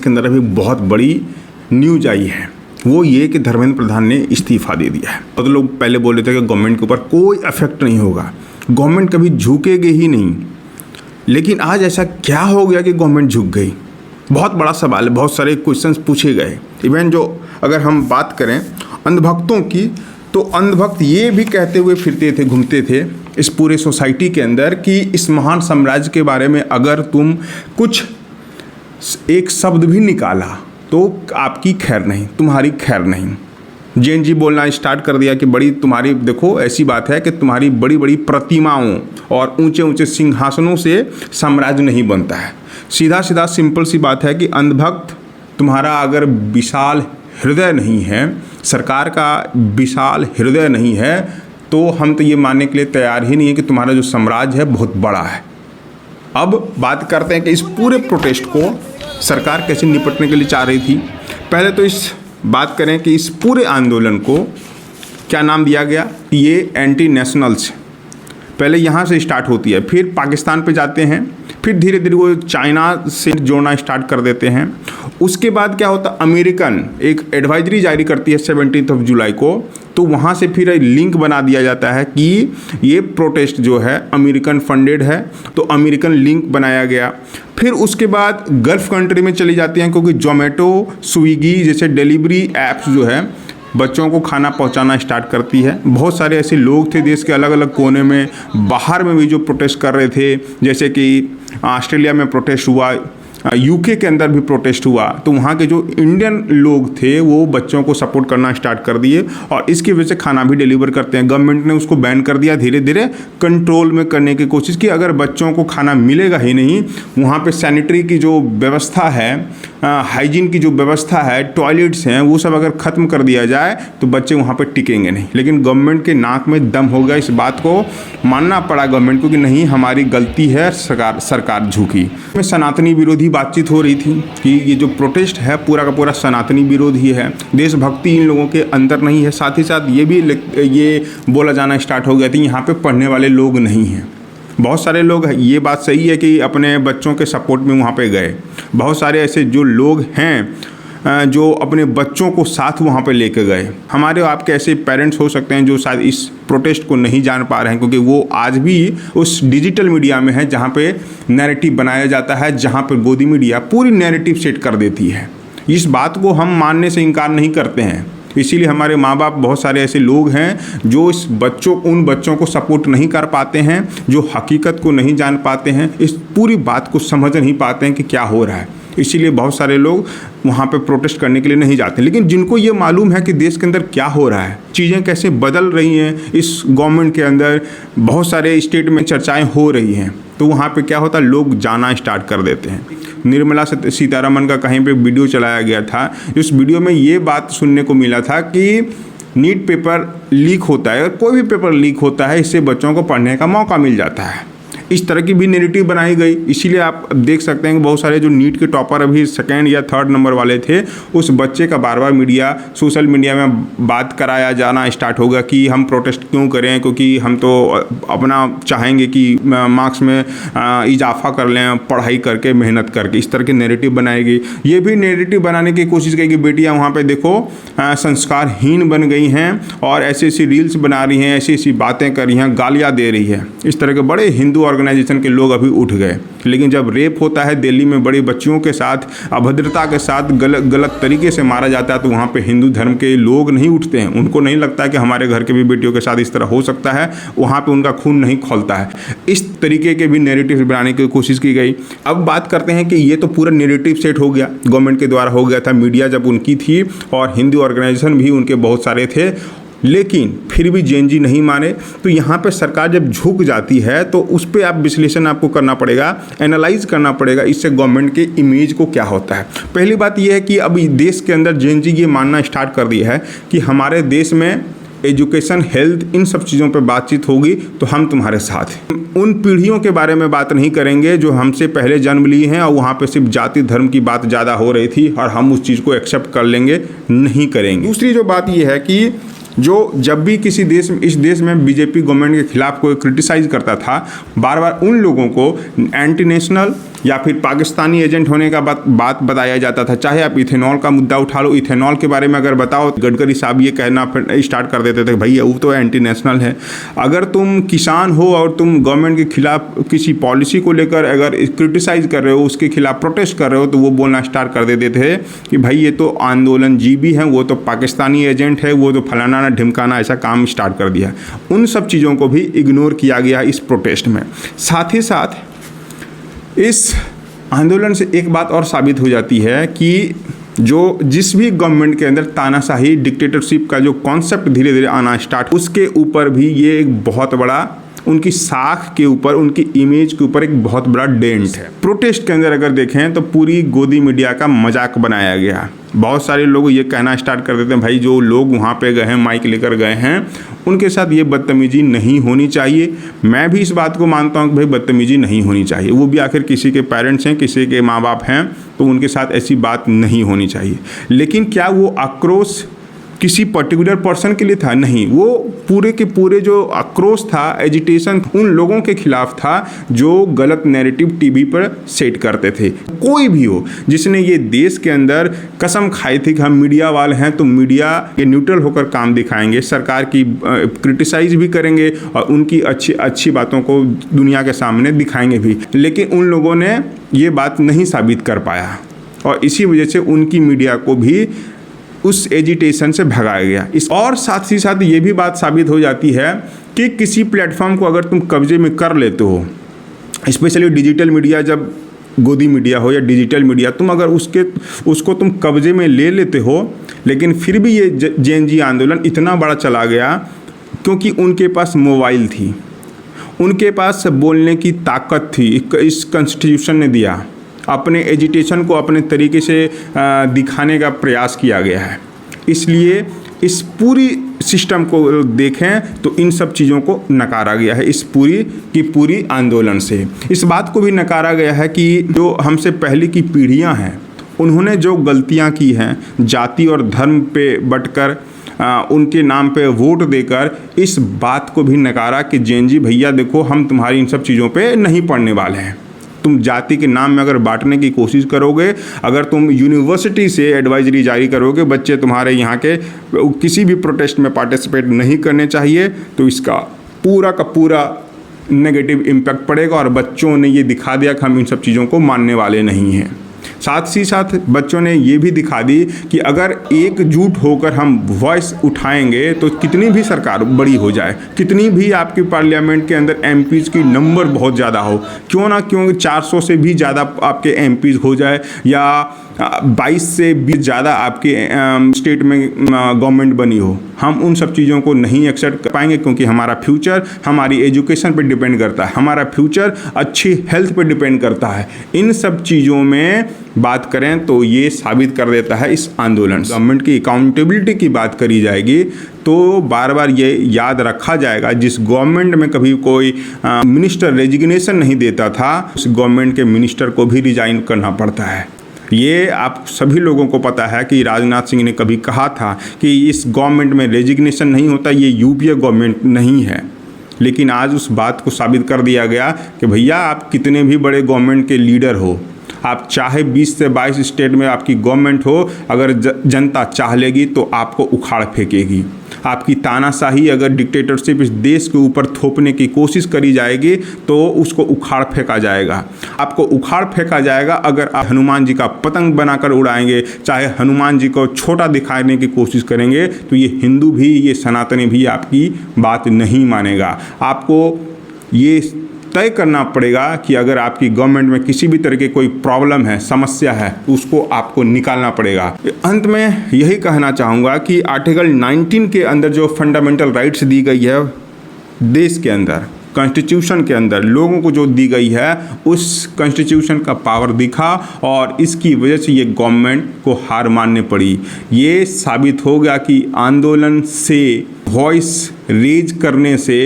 के अंदर अभी बहुत बड़ी न्यूज आई है, वो ये कि धर्मेंद्र प्रधान ने इस्तीफा दे दिया है। तो लोग पहले बोल रहे थे कि गवर्नमेंट के ऊपर कोई इफेक्ट नहीं होगा, गवर्नमेंट कभी झुकेगी ही नहीं, लेकिन आज ऐसा क्या हो गया कि गवर्नमेंट झुक गई? बहुत बड़ा सवाल है, बहुत सारे क्वेश्चंस पूछे गए। इवन जो अगर हम बात करें अंधभक्तों की, तो अंधभक्त ये भी कहते हुए फिरते थे, घूमते थे इस पूरे सोसाइटी के अंदर कि इस महान साम्राज्य के बारे में अगर तुम कुछ एक शब्द भी निकाला तो आपकी खैर नहीं, तुम्हारी खैर नहीं। जैन जी बोलना स्टार्ट कर दिया कि बड़ी तुम्हारी, देखो ऐसी बात है कि तुम्हारी बड़ी बड़ी प्रतिमाओं और ऊंचे ऊंचे सिंहासनों से साम्राज्य नहीं बनता है। सीधा सीधा सिंपल सी बात है कि अंधभक्त तुम्हारा अगर विशाल हृदय नहीं है, सरकार का विशाल हृदय नहीं है, तो हम तो ये मानने के लिए तैयार ही नहीं है कि तुम्हारा जो साम्राज्य है बहुत बड़ा है। अब बात करते हैं कि इस पूरे प्रोटेस्ट को सरकार कैसे निपटने के लिए चाह रही थी। पहले तो इस बात करें कि इस पूरे आंदोलन को क्या नाम दिया गया, ये एंटी नेशनल्स पहले यहाँ से स्टार्ट होती है, फिर पाकिस्तान पे जाते हैं, फिर धीरे धीरे वो चाइना से जोड़ना स्टार्ट कर देते हैं। उसके बाद क्या होता, अमेरिकन एक एडवाइजरी जारी करती है 17 जुलाई को, तो वहाँ से फिर लिंक बना दिया जाता है कि ये प्रोटेस्ट जो है अमेरिकन फंडेड है, तो अमेरिकन लिंक बनाया गया। फिर उसके बाद गल्फ़ कंट्री में चली जाती हैं, क्योंकि जोमेटो, स्विगी जैसे डिलीवरी ऐप्स जो है बच्चों को खाना पहुंचाना स्टार्ट करती है। बहुत सारे ऐसे लोग थे देश के अलग अलग कोने में, बाहर में भी जो प्रोटेस्ट कर रहे थे, जैसे कि ऑस्ट्रेलिया में प्रोटेस्ट हुआ, यूके के अंदर भी प्रोटेस्ट हुआ, तो वहाँ के जो इंडियन लोग थे वो बच्चों को सपोर्ट करना स्टार्ट कर दिए और इसकी वजह से खाना भी डिलीवर करते हैं। गवर्नमेंट ने उसको बैन कर दिया, धीरे धीरे कंट्रोल में करने की कोशिश की। अगर बच्चों को खाना मिलेगा ही नहीं, वहाँ पे सैनिटरी की जो व्यवस्था है, हाइजीन की जो व्यवस्था है, टॉयलेट्स हैं, वो सब अगर ख़त्म कर दिया जाए तो बच्चे वहाँ पे टिकेंगे नहीं। लेकिन गवर्नमेंट के नाक में दम हो गया, इस बात को मानना पड़ा गवर्नमेंट को कि नहीं हमारी गलती है, सरकार झुकी। में सनातनी विरोधी बातचीत हो रही थी कि ये जो प्रोटेस्ट है पूरा का पूरा सनातनी विरोध ही है, देशभक्ति इन लोगों के अंदर नहीं है। साथ ही साथ ये भी ये बोला जाना स्टार्ट हो गया था यहाँ पे पढ़ने वाले लोग नहीं हैं। बहुत सारे लोग, ये बात सही है कि अपने बच्चों के सपोर्ट में वहाँ पे गए। बहुत सारे ऐसे जो लोग हैं जो अपने बच्चों को साथ वहाँ पे लेके गए। हमारे आपके ऐसे पेरेंट्स हो सकते हैं जो शायद इस प्रोटेस्ट को नहीं जान पा रहे हैं, क्योंकि वो आज भी उस डिजिटल मीडिया में है जहाँ पे नैरेटिव बनाया जाता है, जहाँ पर गोदी मीडिया पूरी नैरेटिव सेट कर देती है। इस बात को हम मानने से इनकार नहीं करते हैं। इसीलिए हमारे माँ बाप, बहुत सारे ऐसे लोग हैं जो उन बच्चों को सपोर्ट नहीं कर पाते हैं, जो हकीकत को नहीं जान पाते हैं, इस पूरी बात को समझ नहीं पाते हैं कि क्या हो रहा है। इसीलिए बहुत सारे लोग वहाँ पे प्रोटेस्ट करने के लिए नहीं जाते। लेकिन जिनको ये मालूम है कि देश के अंदर क्या हो रहा है, चीज़ें कैसे बदल रही हैं, इस गवर्नमेंट के अंदर बहुत सारे स्टेट में चर्चाएं हो रही हैं, तो वहाँ पे क्या होता है, लोग जाना स्टार्ट कर देते हैं। निर्मला सीतारमण का कहीं पे वीडियो चलाया गया था, उस वीडियो में ये बात सुनने को मिला था कि नीट पेपर लीक होता है, कोई भी पेपर लीक होता है, इससे बच्चों को पढ़ने का मौका मिल जाता है। इस तरह की भी नैरेटिव बनाई गई। इसीलिए आप देख सकते हैं कि बहुत सारे जो नीट के टॉपर अभी 2nd या 3rd नंबर वाले थे, उस बच्चे का बार बार सोशल मीडिया में बात कराया जाना स्टार्ट होगा कि हम प्रोटेस्ट क्यों करें, क्योंकि हम तो अपना चाहेंगे कि मार्क्स में इजाफा कर लें पढ़ाई करके, मेहनत करके। इस तरह की नैरेटिव बनाई गई। ये भी नैरेटिव बनाने की कोशिश की कि बेटियाँ वहाँ पर देखो संस्कारहीन बन गई हैं और ऐसी ऐसी रील्स बना रही हैं, ऐसी ऐसी बातें कर रही हैं, गालियाँ दे रही है। इस तरह के बड़े हिंदू ऑर्गेनाइजेशन के लोग अभी उठ गए। लेकिन जब रेप होता है दिल्ली में, बड़ी बच्चियों के साथ अभद्रता के साथ गलत तरीके से मारा जाता है, तो वहाँ पे हिंदू धर्म के लोग नहीं उठते हैं। उनको नहीं लगता है कि हमारे घर के भी बेटियों के साथ इस तरह हो सकता है, वहाँ पे उनका खून नहीं खौलता है। इस तरीके के भी नैरेटिव बनाने की कोशिश की गई। अब बात करते हैं कि ये तो पूरा नैरेटिव सेट हो गया, गवर्नमेंट के द्वारा हो गया था, मीडिया जब उनकी थी और हिंदू ऑर्गेनाइजेशन भी उनके बहुत सारे थे, लेकिन फिर भी जैन जी नहीं माने। तो यहाँ पे सरकार जब झुक जाती है तो उस पर आप विश्लेषण आपको करना पड़ेगा, एनालाइज करना पड़ेगा, इससे गवर्नमेंट के इमेज को क्या होता है। पहली बात यह है कि अब देश के अंदर जैन जी ये मानना स्टार्ट कर दिया है कि हमारे देश में एजुकेशन, हेल्थ, इन सब चीज़ों पे बातचीत होगी तो हम तुम्हारे साथ हैं। उन पीढ़ियों के बारे में बात नहीं करेंगे जो हमसे पहले जन्म लिए हैं और वहाँ पे सिर्फ जाति धर्म की बात ज़्यादा हो रही थी और हम उस चीज़ को एक्सेप्ट कर लेंगे, नहीं करेंगे। दूसरी जो बात यह है कि जो जब भी किसी देश में, इस देश में बीजेपी गवर्नमेंट के खिलाफ कोई क्रिटिसाइज करता था, बार बार उन लोगों को एंटी नेशनल या फिर पाकिस्तानी एजेंट होने का बात बताया जाता था। चाहे आप इथेनॉल का मुद्दा उठा लो, इथेनॉल के बारे में अगर बताओ, गडकरी साहब ये कहना फिर स्टार्ट कर देते थे भैया वो तो एंटी नेशनल है। अगर तुम किसान हो और तुम गवर्नमेंट के खिलाफ किसी पॉलिसी को लेकर अगर क्रिटिसाइज कर रहे हो, उसके खिलाफ प्रोटेस्ट कर रहे हो, तो वो बोलना स्टार्ट कर देते थे कि भाई ये तो आंदोलन जीबी हैं, वो तो पाकिस्तानी एजेंट है, वो तो फलाना ढिमकाना, ऐसा काम स्टार्ट कर दिया। उन सब चीज़ों को भी इग्नोर किया गया इस प्रोटेस्ट में। साथ ही साथ इस आंदोलन से एक बात और साबित हो जाती है कि जिस भी गवर्नमेंट के अंदर तानाशाही डिक्टेटरशिप का जो कॉन्सेप्ट धीरे धीरे आना स्टार्ट, उसके ऊपर भी ये एक बहुत बड़ा, उनकी साख के ऊपर, उनकी इमेज के ऊपर एक बहुत बड़ा डेंट है। प्रोटेस्ट के अंदर अगर देखें तो पूरी गोदी मीडिया का मजाक बनाया गया। बहुत सारे लोग ये कहना स्टार्ट कर देते हैं भाई जो लोग वहाँ पे गए हैं, माइक लेकर गए हैं, उनके साथ ये बदतमीजी नहीं होनी चाहिए। मैं भी इस बात को मानता हूँ कि भाई बदतमीजी नहीं होनी चाहिए, वो भी आखिर किसी के पेरेंट्स हैं, किसी के माँ बाप हैं, तो उनके साथ ऐसी बात नहीं होनी चाहिए। लेकिन क्या वो आक्रोश किसी पर्टिकुलर पर्सन के लिए था? नहीं, वो पूरे के पूरे जो आक्रोश था, एजिटेशन, उन लोगों के खिलाफ था जो गलत नैरेटिव टीवी पर सेट करते थे। कोई भी हो जिसने ये देश के अंदर कसम खाई थी कि हम मीडिया वाले हैं तो मीडिया के न्यूट्रल होकर काम दिखाएंगे, सरकार की क्रिटिसाइज भी करेंगे और उनकी अच्छी बातों को दुनिया के सामने दिखाएंगे भी, लेकिन उन लोगों ने ये बात नहीं साबित कर पाया और इसी वजह से उनकी मीडिया को भी उस एजिटेशन से भगाया गया। और साथ ही साथ ये भी बात साबित हो जाती है कि किसी प्लेटफॉर्म को अगर तुम कब्जे में कर लेते हो, स्पेशली डिजिटल मीडिया, जब गोदी मीडिया हो या डिजिटल मीडिया, तुम अगर उसको तुम कब्जे में ले लेते हो, लेकिन फिर भी ये जेएनजी आंदोलन इतना बड़ा चला गया क्योंकि उनके पास मोबाइल थी, उनके पास बोलने की ताकत थी, इस कॉन्स्टिट्यूशन ने दिया। अपने एजिटेशन को अपने तरीके से दिखाने का प्रयास किया गया है। इसलिए इस पूरी सिस्टम को देखें तो इन सब चीज़ों को नकारा गया है, इस पूरी की पूरी आंदोलन से। इस बात को भी नकारा गया है कि जो हमसे पहले की पीढ़ियां हैं, उन्होंने जो गलतियां की हैं, जाति और धर्म पे बंटकर उनके नाम पे वोट देकर, इस बात को भी नकारा कि जेएनजी भैया देखो हम तुम्हारी इन सब चीज़ों पे नहीं पढ़ने वाले हैं। तुम जाति के नाम में अगर बांटने की कोशिश करोगे, अगर तुम यूनिवर्सिटी से एडवाइजरी जारी करोगे बच्चे तुम्हारे यहाँ के किसी भी प्रोटेस्ट में पार्टिसिपेट नहीं करने चाहिए, तो इसका पूरा का पूरा नेगेटिव इम्पैक्ट पड़ेगा और बच्चों ने ये दिखा दिया कि हम इन सब चीज़ों को मानने वाले नहीं हैं। साथ ही साथ बच्चों ने ये भी दिखा दी कि अगर एकजुट होकर हम वॉइस उठाएंगे तो कितनी भी सरकार बड़ी हो जाए, कितनी भी आपकी पार्लियामेंट के अंदर एमपीज़ की नंबर बहुत ज़्यादा हो, क्यों ना 400 से भी ज़्यादा आपके एमपीज़ हो जाए या 22 से भी ज़्यादा आपके स्टेट में गवर्नमेंट बनी हो, हम उन सब चीज़ों को नहीं एक्सेप्ट कर पाएंगे क्योंकि हमारा फ्यूचर हमारी एजुकेशन पे डिपेंड करता है, हमारा फ्यूचर अच्छी हेल्थ पे डिपेंड करता है। इन सब चीज़ों में बात करें तो ये साबित कर देता है इस आंदोलन। गवर्नमेंट की अकाउंटेबिलिटी की बात करी जाएगी तो बार बार ये याद रखा जाएगा, जिस गवर्नमेंट में कभी कोई मिनिस्टर रेजिग्नेशन नहीं देता था, उस गवर्नमेंट के मिनिस्टर को भी रिजाइन करना पड़ता है। ये आप सभी लोगों को पता है कि राजनाथ सिंह ने कभी कहा था कि इस गवर्नमेंट में रेजिग्नेशन नहीं होता, ये यूपीए गवर्नमेंट नहीं है। लेकिन आज उस बात को साबित कर दिया गया कि भैया आप कितने भी बड़े गवर्नमेंट के लीडर हो, आप चाहे 20 से 22 स्टेट में आपकी गवर्नमेंट हो, अगर जनता चाह लेगी तो आपको उखाड़ फेंकेगी। आपकी तानाशाही अगर डिक्टेटरशिप इस देश के ऊपर थोपने की कोशिश करी जाएगी तो उसको उखाड़ फेंका जाएगा। आपको उखाड़ फेंका जाएगा अगर आप हनुमान जी का पतंग बनाकर उड़ाएंगे, चाहे हनुमान जी को छोटा दिखाने की कोशिश करेंगे, तो ये हिंदू भी, ये सनातनी भी आपकी बात नहीं मानेगा। आपको ये तय करना पड़ेगा कि अगर आपकी गवर्नमेंट में किसी भी तरह की कोई प्रॉब्लम है, समस्या है, तो उसको आपको निकालना पड़ेगा। अंत में यही कहना चाहूँगा कि आर्टिकल 19 के अंदर जो फंडामेंटल राइट्स दी गई है देश के अंदर, कॉन्स्टिट्यूशन के अंदर लोगों को जो दी गई है, उस कॉन्स्टिट्यूशन का पावर दिखा और इसकी वजह से ये गवर्नमेंट को हार माननी पड़ी। ये साबित हो गया कि आंदोलन से, वॉइस रेज करने से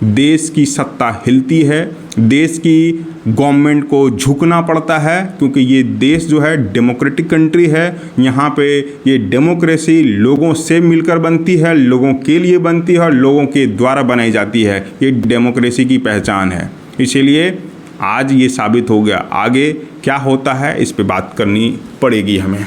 देश की सत्ता हिलती है, देश की गवर्नमेंट को झुकना पड़ता है, क्योंकि ये देश जो है डेमोक्रेटिक कंट्री है। यहाँ पे ये डेमोक्रेसी लोगों से मिलकर बनती है, लोगों के लिए बनती है और लोगों के द्वारा बनाई जाती है। ये डेमोक्रेसी की पहचान है। इसीलिए आज ये साबित हो गया, आगे क्या होता है इस पे बात करनी पड़ेगी हमें।